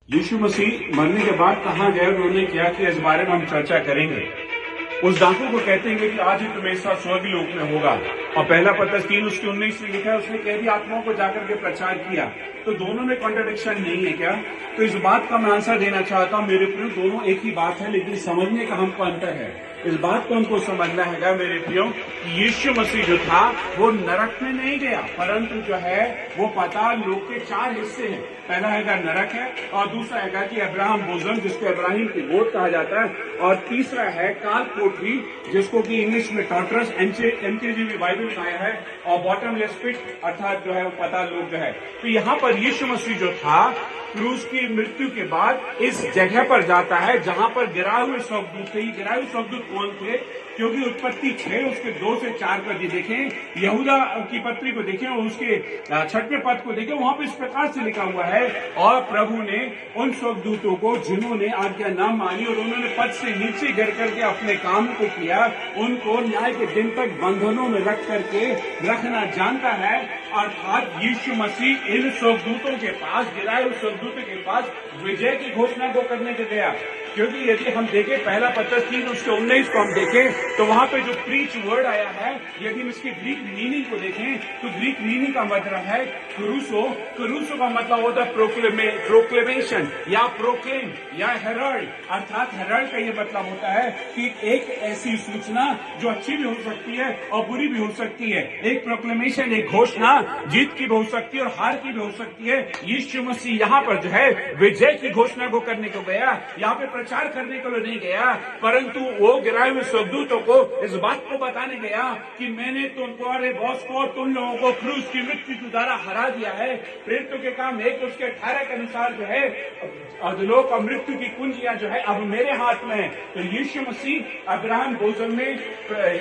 यीशु मसीह मरने के बाद कहाँ गए, उन्होंने क्या किया, इस बारे में हम चर्चा करेंगे। उस डाकू को कहते हैं कि आज ही तुम्हें साथ स्वर्ग लोक में होगा, और पहला पत्रस 3:19 में लिखा है, उसने कैदी आत्माओं को जाकर के प्रचार किया। तो दोनों में कॉन्ट्रडिक्शन नहीं है क्या? तो इस बात का मैं आंसर देना चाहता हूं मेरे प्रियो, दोनों एक ही बात है, लेकिन समझने का हमको अंतर है। इस बात को हमको समझना है मेरे प्रियो, यीशु मसीह जो था वो नरक में नहीं गया, परंतु जो है वो पाताल लोक के 4 हिस्से हैं। पहला है नरक है, और दूसरा है कि अब्राहम बोजन, जिसको इब्राहिम की गोद कहा जाता है, और तीसरा है काल कोठरी, जिसको कि इंग्लिश में टॉर्टरस NKJV बाइबल में आया है, और बॉटमलेस पिट अर्थात जो है वो पाताल लोक है। तो यहाँ पर यीशु मसीह जो था क्रूस की मृत्यु के बाद इस जगह पर जाता है जहां पर गिराए हुए स्वर्गदूत थे। गिराए हुए स्वर्गदूत कौन थे? क्योंकि उत्पत्ति 6 उसके 2 से 4 पद देखें, यहूदा की पत्री को देखें और उसके 6वें पद को देखें, वहां पर इस प्रकार से लिखा हुआ है, और प्रभु ने उन स्वर्गदूतों को जिन्होंने आज्ञा न मानी और उन्होंने पद से नीचे गिर करके अपने काम को किया, उनको न्याय के दिन तक बंधनों में रख करके रखना जानता है। अर्थात यीशु मसीह इन स्वर्गदूतों के पास, गिराए हुए स्वर्गदूतों के पास विजय की घोषणा को करने के गया। क्योंकि यदि हम देखें पहला पत्रस 3:19 को हम देखें, तो वहां पे जो प्रीच वर्ड आया है, यदि हम इसकी ग्रीक मीनिंग को देखें तो ग्रीक मीनिंग का मतलब है क्रूसो। क्रूसो का मतलब होता है प्रोक्लेमेशन या प्रोक्लेम या हेरल्ड। अर्थात हेरल्ड का ये मतलब होता है कि एक ऐसी सूचना जो अच्छी भी हो सकती है और बुरी भी हो सकती है। एक प्रोक्लेमेशन, एक घोषणा जीत की भी हो सकती है और हार की भी हो सकती है। यीशु मसीह यहाँ पर जो है विजय की घोषणा को करने को गया, यहाँ पे प्रचार करने के लिए नहीं गया, परंतु वो गिराए हुए स्वर्गदूतों को इस बात को बताने गया कि मैंने तुम्हारे बॉस को और तुम लोगों को क्रूस की मृत्यु के द्वारा हरा दिया है। प्रेरितों के काम 1 उसके 18 के अनुसार जो है अधोलोक और मृत्यु की कुंजियां जो है अब मेरे हाथ में है। तो यीशु मसीह अब्राहम भोजन में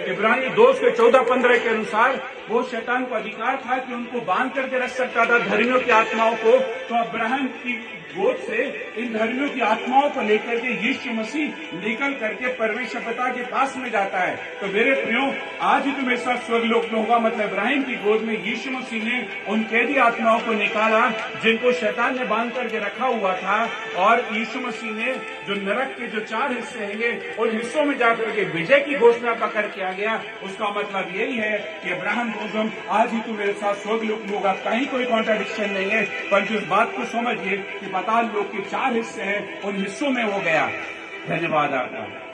इब्रानी 2 के 14-15 के अनुसार वो शैतान को अधिकार था कि उनको बांध करके रख सकता था धर्मियों की आत्माओं को। तो अब्राहम की गोद से इन धर्मियों की आत्माओं को लेकर के यीशु मसीह निकल करके परमेश्वर पिता के पास में जाता है। तो मेरे प्रियो, आज ही तुम्हें साथ स्वर्गलोक में होगा, मतलब इब्राहिम की गोद में यीशु मसीह ने उन कैदी आत्माओं को निकाला जिनको शैतान ने बांध करके रखा हुआ था, और यीशु मसीह ने जो नरक के जो 4 हिस्से हैं उन हिस्सों में जाकर के विजय की घोषणा पकड़ के आ गया। उसका मतलब यही है कि अब्राहम बोजम आज ही तुम्हें साथ स्वर्गलोक में होगा। कहीं कोई कॉन्ट्रडिक्शन नहीं है, पर इस बात को समझिए कि पाताल लोक के 4 हिस्से हैं, उन हिस्सों में वो गया। धन्यवाद आपका।